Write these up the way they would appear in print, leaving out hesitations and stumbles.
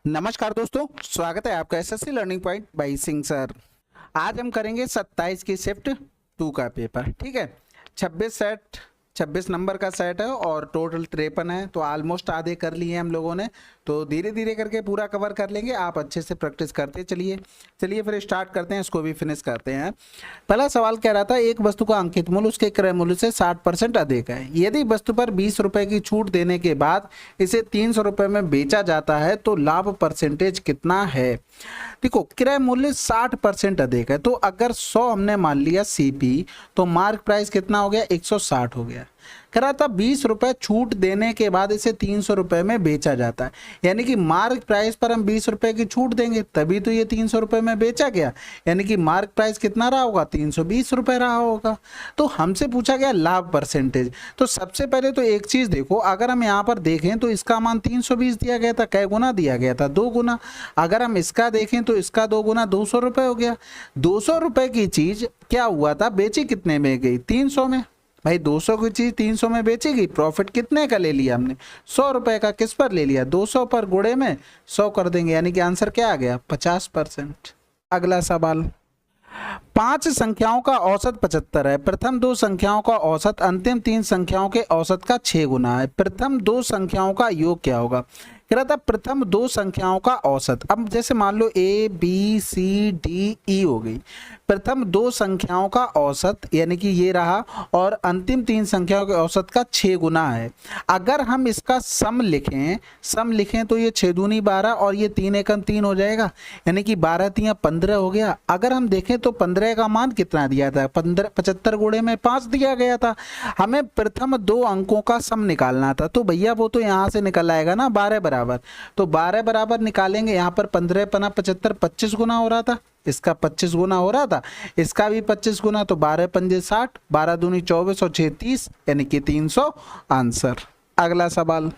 नमस्कार दोस्तों, स्वागत है आपका SSC learning point by Singh sir. आज हम करेंगे 27 की शिफ्ट 2 का पेपर। ठीक है, 26 नंबर का सेट है और टोटल 53 है, तो ऑलमोस्ट आधे कर लिए हम लोगों ने। तो धीरे धीरे करके पूरा कवर कर लेंगे। आप अच्छे से प्रैक्टिस करते चलिए फिर स्टार्ट करते हैं, इसको भी फिनिश करते हैं। पहला सवाल कह रहा था, एक वस्तु का अंकित मूल्य उसके क्रय मूल्य से 60% अधिक है। यदि वस्तु पर 20 रुपए की छूट देने के बाद इसे 300 रुपए में बेचा जाता है तो लाभ परसेंटेज कितना है। देखो, क्रय मूल्य 60% अधिक है, तो अगर 100 हमने मान लिया सीपी, तो मार्क प्राइस कितना हो गया, 160 हो गया। कह रहा था 20 रुपए छूट देने के बाद इसे 300 रुपए में बेचा जाता है, यानी कि मार्क प्राइस पर हम 20 रुपए की छूट देंगे तभी तो ये 300 रुपए में बेचा गया, यानी कि मार्क प्राइस कितना रहा होगा, 320 रुपए रहा होगा। तो हमसे पूछा गया लाभ परसेंटेज। तो सबसे पहले तो एक चीज देखो, अगर हम यहाँ पर देखें तो इसका मान 320 दिया गया था, कै गुना दिया गया था, 2 गुना। अगर हम इसका देखें तो इसका 2 गुना 200 रुपए हो गया। 200 रुपए की चीज क्या हुआ था, बेची कितने में गई, 300 में। भाई 200 की चीज 300 में बेचेगी, प्रॉफिट कितने का ले लिया हमने, 100 रुपए का। किस पर ले लिया, 200 पर, गुणे में 100 कर देंगे, यानी कि आंसर क्या आ गया, 50%। अगला सवाल, 5 संख्याओं का औसत 75 है। प्रथम 2 संख्याओं का औसत अंतिम 3 संख्याओं के औसत का 6 गुना है। प्रथम 2 संख्याओं का योग क्या होगा। कह रहा था प्रथम 2 संख्याओं का औसत। अब जैसे मान लो A B C D E हो गई, प्रथम 2 संख्याओं का औसत यानी कि ये रहा, और अंतिम 3 संख्याओं के औसत का 6 गुना है। अगर हम इसका सम लिखें तो ये 6 दूनी 12 और ये 3 एकम 3 हो जाएगा, यानी कि 12 तिया 15 हो गया। अगर हम देखें तो 15 का मान कितना दिया था, 75 गुणे में 5 दिया गया था। हमें प्रथम 2 अंकों का सम निकालना था, तो भैया वो तो यहाँ से निकल आएगा ना 12 बराबर। तो 12 बराबर निकालेंगे, यहाँ पर 15 पना 75 25 गुना हो रहा था, इसका 25 गुना हो रहा था, इसका भी 25 गुना, तो 12 पंजे 60, 12 दूनी 24 और 6 30, यानी कि 300 आंसर। अगला सवाल,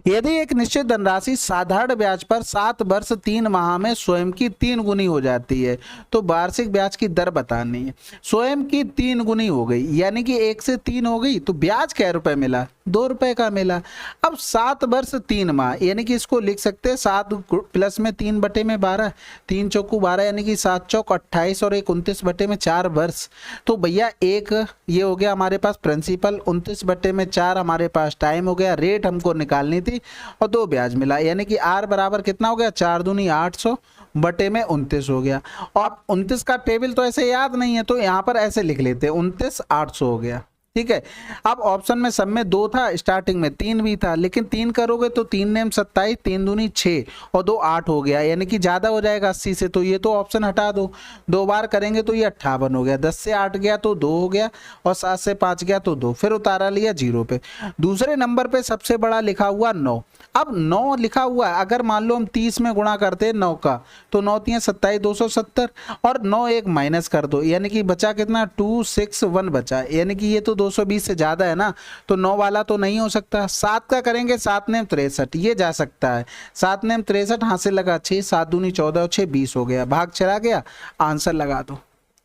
यदि एक निश्चित धनराशि साधारण ब्याज पर 7 वर्ष 3 माह में स्वयं की 3 गुनी हो जाती है तो वार्षिक ब्याज की दर बतानी है। स्वयं की 3 गुनी हो गई, यानी कि 1 से 3 हो गई, तो ब्याज क्या रुपए मिला, 2 रुपए का मिला। अब 7 वर्ष 3 माह, यानी कि इसको लिख सकते हैं 7 प्लस में 3 बटे में 12, 3 चौकू 12, यानी कि 7 चौक 28 और 1 29 बटे में 4 वर्ष। तो भैया एक ये हो गया हमारे पास प्रिंसिपल, 29 बटे में 4 हमारे पास टाइम हो गया, रेट हमको निकालनी थी, और 2 ब्याज मिला, यानी कि आर बराबर कितना हो गया, 4 दूनी 800 बटे में 29 हो गया। और 29 का टेबल तो ऐसे याद नहीं है, तो यहाँ पर ऐसे लिख लेते हैं, 29 800 हो गया। ठीक है, अब ऑप्शन में सब में 2 था, स्टार्टिंग में 3 भी था, लेकिन 3 करोगे तो 3 नेम 27, 3 दूनी 6 और 2 8 हो गया, यानी कि ज्यादा हो जाएगा 80 से, तो ये तो ऑप्शन हटा दो। 2 बार करेंगे तो ये 58 हो गया, 10 से 8 गया तो 2 हो गया, और 7 से 5 गया तो 2, फिर उतारा लिया 0 पे। दूसरे नंबर पे सबसे बड़ा लिखा हुआ 9। अब 9 लिखा हुआ है, अगर मान लो हम 30 में गुणा करते हैं 9 का, तो 9 तिया 27 270, और 9 एक माइनस कर दो, यानी कि बचा कितना, 261 बचा, यानी कि ये तो 220 से ज्यादा है ना, तो 9 वाला तो नहीं हो सकता। 7 का करेंगे, 7 नेम 63, ये जा सकता है, 7 नेम 63 हाथ से लगा 6, 7 दूनी 14 और 6 20 हो गया, भाग चला गया, आंसर लगा दो।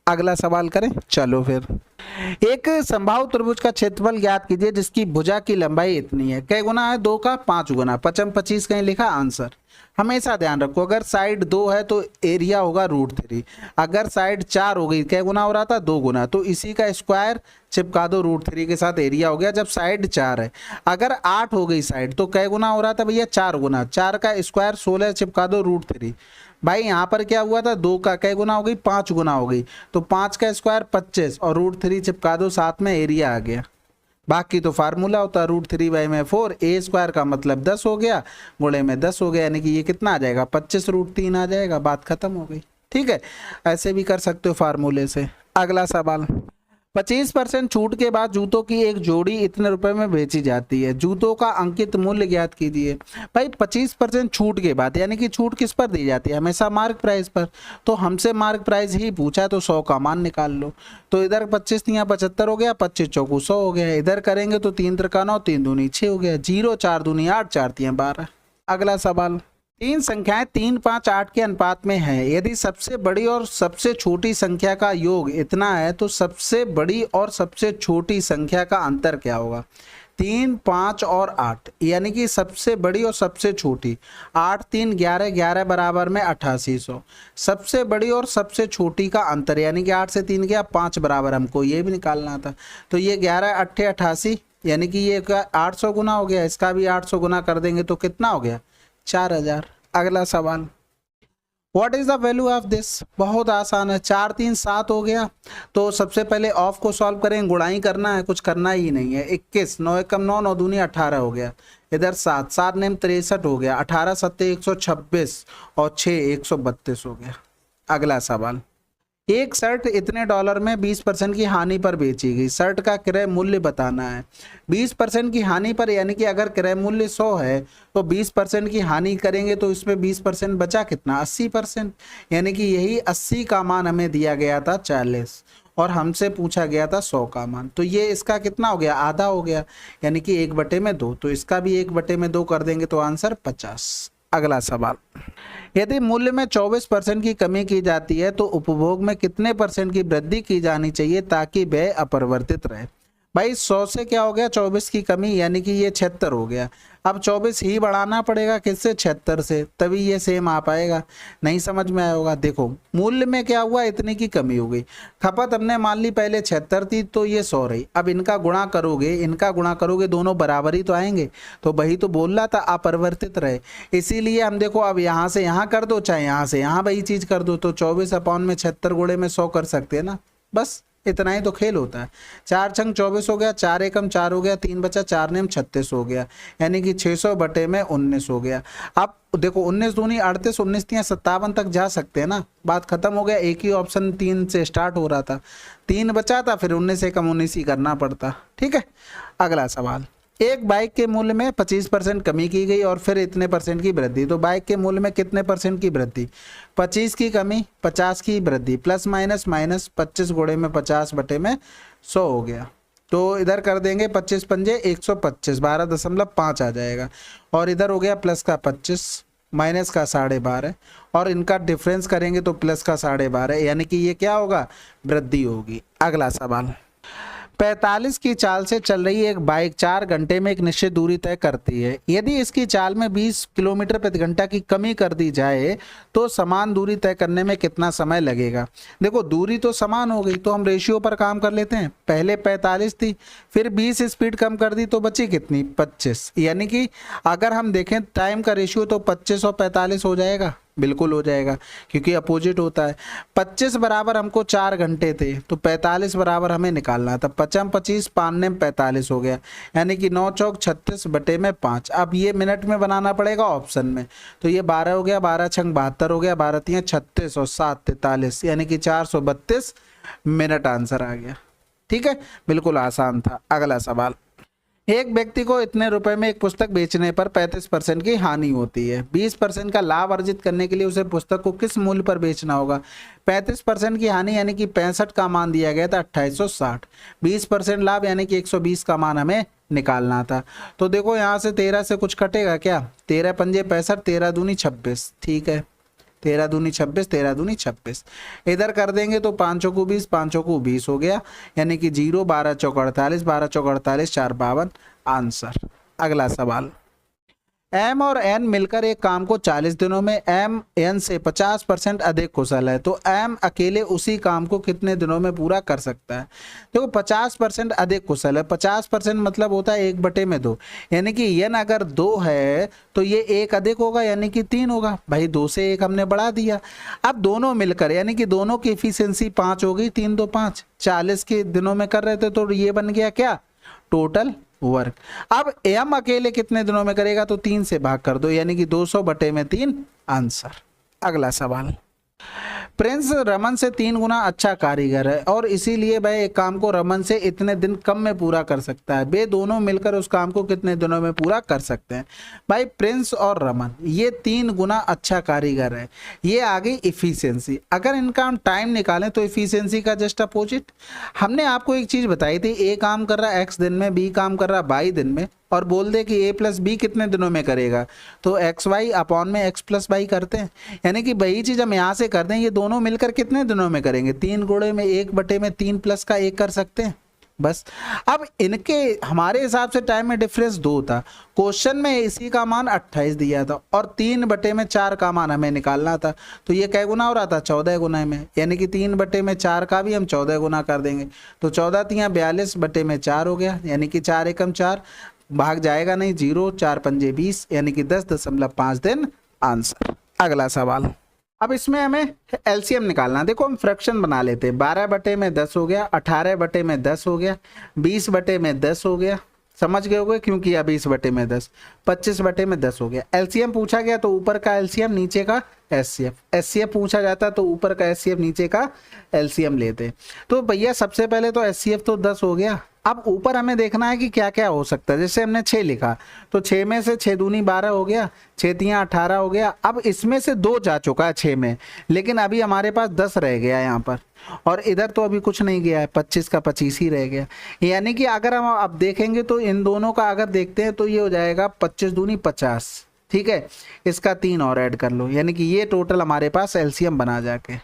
अगला सवाल करें, चलो फिर। एक संभाव त्रिभुज का क्षेत्रफल ज्ञात कीजिए जिसकी भुजा की लंबाई इतनी है। कै गुना है, 2 का 5 गुना, 55 25 कहीं लिखा, आंसर। हमेशा ध्यान रखो, अगर साइड 2 है तो एरिया होगा √3, अगर साइड 4 हो गई, कै गुना हो रहा था, 2 गुना, तो इसी का स्क्वायर चिपका दो √3 के साथ, एरिया हो गया जब साइड 4 है। अगर 8 हो गई साइड, तो कै गुना हो रहा था भैया, 4 गुना, 4 का स्क्वायर 16 चिपका दो √3। भाई यहाँ पर क्या हुआ था, 2 का कै गुना हो गई, 5 गुना हो गई, तो 5 का स्क्वायर 25 और √3 चिपका दो, साथ में एरिया आ गया। बाकी तो फार्मूला होता है √3/4, ए स्क्वायर का मतलब 10 हो गया, गुणे में 10 हो गया, यानी कि ये कितना आ जाएगा, 25 √3 आ जाएगा, बात खत्म हो गई। ठीक है, ऐसे भी कर सकते हो फार्मूले से। अगला सवाल, 25% छूट के बाद जूतों की एक जोड़ी इतने रुपए में बेची जाती है, जूतों का अंकित मूल्य ज्ञात कीजिए। भाई 25% छूट के बाद, यानी कि छूट किस पर दी जाती है, हमेशा मार्क प्राइस पर, तो हमसे मार्क प्राइस ही पूछा, तो 100 का मान निकाल लो। तो इधर 25 तिया 75 हो गया, 25 चौकू 100 हो गया, इधर करेंगे तो 3 त्रिका 9, 3 दूनी 6 हो गया, 0 4 दूनी 8, 4 तिया 12। अगला सवाल, 3 संख्याएं 3 5 8 के अनुपात में है। यदि सबसे बड़ी और सबसे छोटी संख्या का योग इतना है तो सबसे बड़ी और सबसे छोटी संख्या का अंतर क्या होगा। 3, 5 और 8, यानी कि सबसे बड़ी और सबसे छोटी। 8, 3, 11, 11 बराबर में 8800। सबसे बड़ी और सबसे छोटी का अंतर, यानी कि 8 से 3 गया 5 बराबर, हमको ये भी निकालना था। तो ये 11 8 88, यानी कि ये 800 गुना हो गया, इसका भी 800 गुना कर देंगे तो कितना हो गया 4000। अगला सवाल, what is the value of this. बहुत आसान है, 4 3 7 हो गया। तो सबसे पहले ऑफ को सॉल्व करें, गुणाई करना है, कुछ करना ही नहीं है। 21, 9 एकम 9, 9 दूनी 18 हो गया। इधर 7 7 नेम 63 हो गया। 18 सत्ते 126 और 6 132 हो गया। अगला सवाल, एक शर्ट इतने डॉलर में 20% की हानि पर बेची गई। शर्ट का क्रय मूल्य बताना है। 20% की हानि पर, यानी कि अगर क्रय मूल्य 100 है तो 20% की हानि करेंगे तो इसमें 20% बचा कितना 80%, यानी कि यही 80 का मान हमें दिया गया था 40 और हमसे पूछा गया था 100 का मान। तो ये इसका कितना हो गया, आधा हो गया, यानी कि 1/2। तो इसका भी 1/2 कर देंगे तो आंसर 50। अगला सवाल, यदि मूल्य में 24% की कमी की जाती है तो उपभोग में कितने % की वृद्धि की जानी चाहिए ताकि व्यय अपरिवर्तित रहे। भाई 100 से क्या हो गया 24 की कमी, यानी कि ये 76 हो गया। अब 24 ही बढ़ाना पड़ेगा किससे, 76 से, तभी ये सेम आ पाएगा। नहीं समझ में आया होगा। देखो मूल्य में क्या हुआ, इतने की कमी हो गई। खपत हमने मान ली पहले 76 थी तो ये 100 रही। अब इनका गुणा करोगे, इनका गुणा करोगे, दोनों बराबर ही तो आएंगे। तो वही तो बोल रहा था अपरिवर्तित रहे, इसीलिए हम देखो अब यहाँ से यहाँ कर दो, चाहे यहाँ से यहाँ वही चीज कर दो, तो 24/76 गुणे में 100 कर सकते हैं ना। बस इतना ही तो खेल होता है। 4 छंग 24 हो गया, 4 एकम 4 हो गया, 3 बचा, 4 नेम 36 हो गया, यानी कि 600/19 हो गया। अब देखो 19 दूनी 38, 19 तियां 57 तक जा सकते हैं ना। बात खत्म हो गया। एक ही ऑप्शन 3 से स्टार्ट हो रहा था, 3 बचा था, फिर 19 एकम 19 ही करना पड़ता। ठीक है। अगला सवाल, एक बाइक के मूल्य में 25% कमी की गई और फिर इतने % की वृद्धि। तो बाइक के मूल्य में कितने % की वृद्धि, 25 की कमी 50 की वृद्धि, प्लस माइनस माइनस 25 गुणे में 50/100 हो गया। तो इधर कर देंगे 25 पंजे 125, 12.5 आ जाएगा। और इधर हो गया प्लस का 25 माइनस का 12.5 और इनका डिफरेंस करेंगे तो प्लस का 12.5, यानी कि ये क्या होगा, वृद्धि होगी। अगला सवाल, 45 की चाल से चल रही एक बाइक 4 घंटे में एक निश्चित दूरी तय करती है। यदि इसकी चाल में 20 किलोमीटर प्रति घंटा की कमी कर दी जाए तो समान दूरी तय करने में कितना समय लगेगा। देखो दूरी तो समान हो गई तो हम रेशियो पर काम कर लेते हैं। पहले 45 थी, फिर 20 स्पीड कम कर दी तो बची कितनी 25, यानी कि अगर हम देखें टाइम का रेशियो तो 25 और 45 हो जाएगा। बिल्कुल हो जाएगा क्योंकि अपोजिट होता है। 25 बराबर हमको 4 घंटे थे तो 45 बराबर हमें निकालना था। 55 25 5 ने 45 हो गया, यानी कि 9 चौक 36/5। अब ये मिनट में बनाना पड़ेगा ऑप्शन में, तो ये 12 हो गया, 12 छंग 72 हो गया, 12 तियां 36 और 7 43, यानी कि 432 मिनट आंसर आ गया। ठीक है, बिल्कुल आसान था। अगला सवाल, एक व्यक्ति को इतने रुपए में एक पुस्तक बेचने पर 35% की हानि होती है। 20% का लाभ अर्जित करने के लिए उसे पुस्तक को किस मूल्य पर बेचना होगा। 35% की हानि यानी कि 65 का मान दिया गया था 2860, 20% लाभ यानी कि 120 का मान हमें निकालना था। तो देखो यहाँ से 13 से कुछ कटेगा क्या, 13 पंजे 65, 13 दूनी 26, ठीक है, 13 दूनी 26, 13 दूनी 26। इधर कर देंगे तो 5 को 20, 5 को 20 हो गया, यानी कि 0, 12 चौक 48, 12 चौक 48, 4 52 आंसर। अगला सवाल, M और N मिलकर एक काम को 40 दिनों में M N से 50% अधिक कुशल है, तो M अकेले उसी काम को कितने दिनों में पूरा कर सकता है। देखो 50% अधिक कुशल है, 50% मतलब होता है 1/2, यानी कि N अगर 2 है तो ये 1 अधिक होगा यानी कि 3 होगा। भाई 2 से 1 हमने बढ़ा दिया। अब दोनों मिलकर यानी कि दोनों की एफिशिएंसी 5 हो गई, 3 2 5, 40 के दिनों में कर रहे थे तो ये बन गया क्या, टोटल वर्क। अब M अकेले कितने दिनों में करेगा, तो 3 से भाग कर दो, यानी कि 200/3 आंसर। अगला सवाल, प्रिंस रमन से 3 गुना अच्छा कारीगर है और इसीलिए वह एक काम को रमन से इतने दिन कम में पूरा कर सकता है। वे दोनों मिलकर उस काम को कितने दिनों में पूरा कर सकते हैं। भाई प्रिंस और रमन ये 3 गुना अच्छा कारीगर है, ये आ गई इफिशियंसी। अगर इनका हम टाइम निकालें तो इफिशियंसी का जस्ट अपोजिट। हमने आपको एक चीज बताई थी, ए काम कर रहा है x दिन में, बी काम कर रहा है y दिन में, और बोल दे कि a प्लस बी कितने दिनों में करेगा, तो एक्स वाई अपॉन में x प्लस वाई करते हैं। यानी कि वही चीज हम यहाँ से कर दें, ये दोनों मिलकर कितने दिनों में करेंगे, 3 गुणे में 1/3 प्लस का 1 कर सकते हैं, बस। अब इनके हमारे हिसाब से टाइम में डिफरेंस 2 था, क्वेश्चन में इसी का मान 28 दिया था और 3/4 का मान हमें निकालना था। तो ये कै गुना हो रहा था, 14 गुना में, यानी कि 3/4 का भी हम 14 गुना कर देंगे। तो 14 तियाँ 42/4 हो गया, यानी कि 4 एकम 4, भाग जाएगा नहीं 0, 4 पंजे 20, यानी कि 10.5 दिन आंसर। अगला सवाल, अब इसमें हमें एलसीएम निकालना। देखो हम फ्रैक्शन बना लेते हैं, 12/10 हो गया, 18/10 हो गया, 20/10 हो गया, समझ गए होगे क्यों किया 20/10, 25/10 हो गया। एलसीएम पूछा गया तो ऊपर का एलसीएम नीचे का एचसीएफ, एचसीएफ पूछा जाता तो ऊपर का एचसीएफ नीचे का एलसीएम लेते। तो भैया सबसे पहले तो एचसीएफ तो 10 हो गया। अब ऊपर हमें देखना है कि क्या क्या हो सकता है। जैसे हमने 6 लिखा तो 6 में से 6 दूनी 12 हो गया, 6 तियाँ 18 हो गया। अब इसमें से 2 जा चुका है 6 में, लेकिन अभी हमारे पास 10 रह गया है यहाँ पर, और इधर तो अभी कुछ नहीं गया है, 25 का 25 ही रह गया। यानी कि अगर हम अब देखेंगे तो इन दोनों का अगर देखते हैं तो ये हो जाएगा 25 दूनी 50, ठीक है। इसका 3 और ऐड कर लो, यानी कि ये टोटल हमारे पास एलसीएम बना जाके,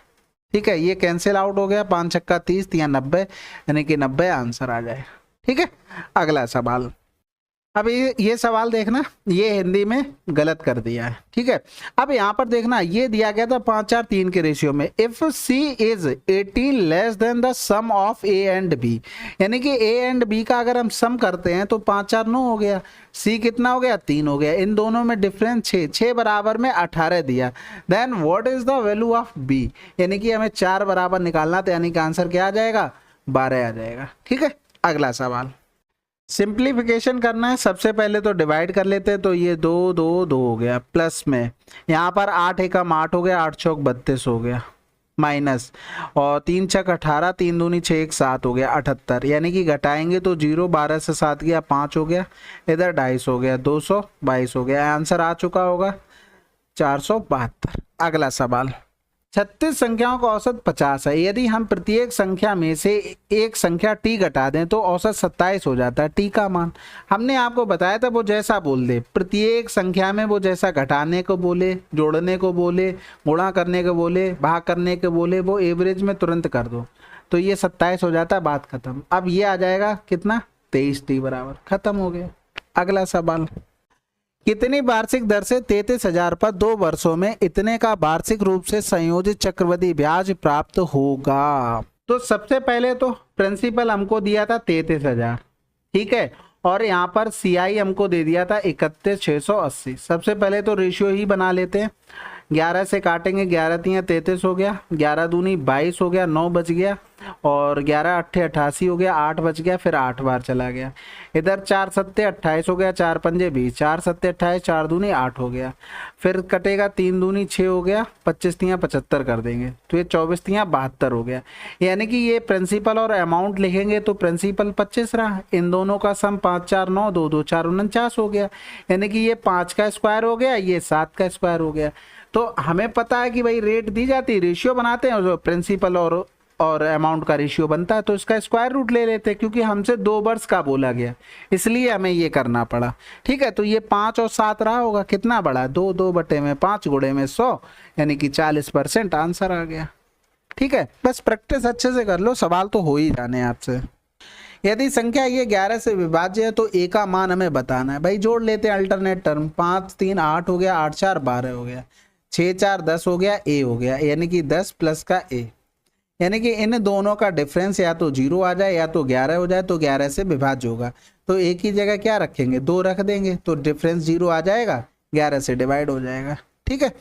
ठीक है। ये कैंसिल आउट हो गया, 5 छक्का 30, 3 90, यानी कि 90 आंसर आ जाए, ठीक है। अगला सवाल, अब ये सवाल देखना, ये हिंदी में गलत कर दिया है, ठीक है। अब यहाँ पर देखना, ये दिया गया था 5 4 3 के रेशियो में, if C is 18 less than the sum of A and B, यानी कि ए एंड बी का अगर हम सम करते हैं तो 5 4 9 हो गया, सी कितना हो गया 3 हो गया, इन दोनों में डिफरेंस 6, 6 बराबर में 18 दिया। Then what is the value of B, यानी कि हमें 4 बराबर निकालना था, यानी कि आंसर क्या आ जाएगा 12 आ जाएगा, ठीक है। अगला सवाल, सिंप्लीफिकेशन करना है। सबसे पहले तो डिवाइड कर लेते हैं, तो ये 2 2 2 हो गया, प्लस में यहाँ पर 8 एकम 8 हो गया, 8 चौक 32 हो गया, माइनस और 3 छक 18, 3 दूनी 6 1 7 हो गया 78, यानी कि घटाएंगे तो 0, 12 से 7 गया 5 हो गया, इधर 250 हो गया, 222 हो गया, आंसर आ चुका होगा 472। अगला सवाल, 36 संख्याओं का औसत 50 है, यदि हम प्रत्येक संख्या में से एक संख्या टी घटा दें तो औसत 27 हो जाता है। टी का मान हमने आपको बताया था, वो जैसा बोल दे, प्रत्येक संख्या में वो जैसा घटाने को बोले, जोड़ने को बोले, गुणा करने को बोले, भाग करने को बोले, वो एवरेज में तुरंत कर दो तो ये 27 हो जाता है, बात खत्म। अब ये आ जाएगा कितना 23 टी बराबर, खत्म हो गया। अगला सवाल, कितनी वार्षिक दर से 33,000 पर 2 वर्षों में इतने का वार्षिक रूप से संयोजित चक्रवृद्धि ब्याज प्राप्त होगा। तो सबसे पहले तो प्रिंसिपल हमको दिया था 33,000, ठीक है, और यहाँ पर सीआई हमको दे दिया था 31,680। सबसे पहले तो रेशियो ही बना लेते हैं, 11 से काटेंगे, 11 तियाँ 33 हो गया, 11 दूनी 22 हो गया, 9 बच गया, और 11 अट्ठे 88 हो गया, 8 बच गया, फिर 8 बार चला गया, इधर 4 सत्ते 28 हो गया, 4 पंजे 20, 4 सत्ते 28, 4 दूनी 8 हो गया, फिर कटेगा 3 दूनी 6 हो गया, 25 तियाँ 75 कर देंगे तो ये 24 तियाँ 72 हो गया। यानी कि ये प्रिंसिपल और अमाउंट लिखेंगे तो प्रिंसिपल 25 रहा, इन दोनों का सम 5 4 9, 2 2 4 49 हो गया, यानी कि ये 5 का स्क्वायर हो गया, ये 7 का स्क्वायर हो गया। तो हमें पता है कि भाई रेट दी जाती है, रेशियो बनाते हैं, जो प्रिंसिपल और अमाउंट का रेशियो बनता है तो इसका स्क्वायर रूट ले लेते हैं, क्योंकि हमसे 2 वर्ष का बोला गया इसलिए हमें ये करना पड़ा, ठीक है। तो ये 5 और 7 रहा होगा, कितना बड़ा 2, 2 बटे में 5 गुणे में 100, यानी कि 40% आंसर आ गया, ठीक है। बस प्रैक्टिस अच्छे से कर लो, सवाल तो हो ही जाने आपसे। यदि संख्या ये 11 से विभाज्य है तो ए का मान हमें बताना है। भाई जोड़ लेते हैं अल्टरनेट टर्म, 5 3 8 हो गया, 8 4 12 हो गया, 6 4 10 हो गया, ए हो गया, यानी कि 10 प्लस का ए, यानी कि इन दोनों का डिफरेंस या तो 0 आ जाए या तो 11 हो जाए, तो 11 से विभाज्य होगा, तो एक ही जगह क्या रखेंगे 2 रख देंगे तो डिफरेंस 0 आ जाएगा, 11 से डिवाइड हो जाएगा, ठीक है।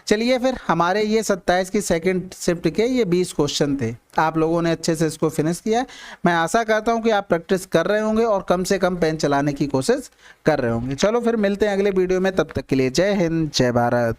चलिए फिर हमारे ये 27 की सेकंड शिफ्ट के ये 20 क्वेश्चन थे, आप लोगों ने अच्छे से इसको फिनिश किया। मैं आशा करता हूँ कि आप प्रैक्टिस कर रहे होंगे और कम से कम पेन चलाने की कोशिश कर रहे होंगे। चलो फिर मिलते हैं अगले वीडियो में, तब तक के लिए जय हिंद जय भारत।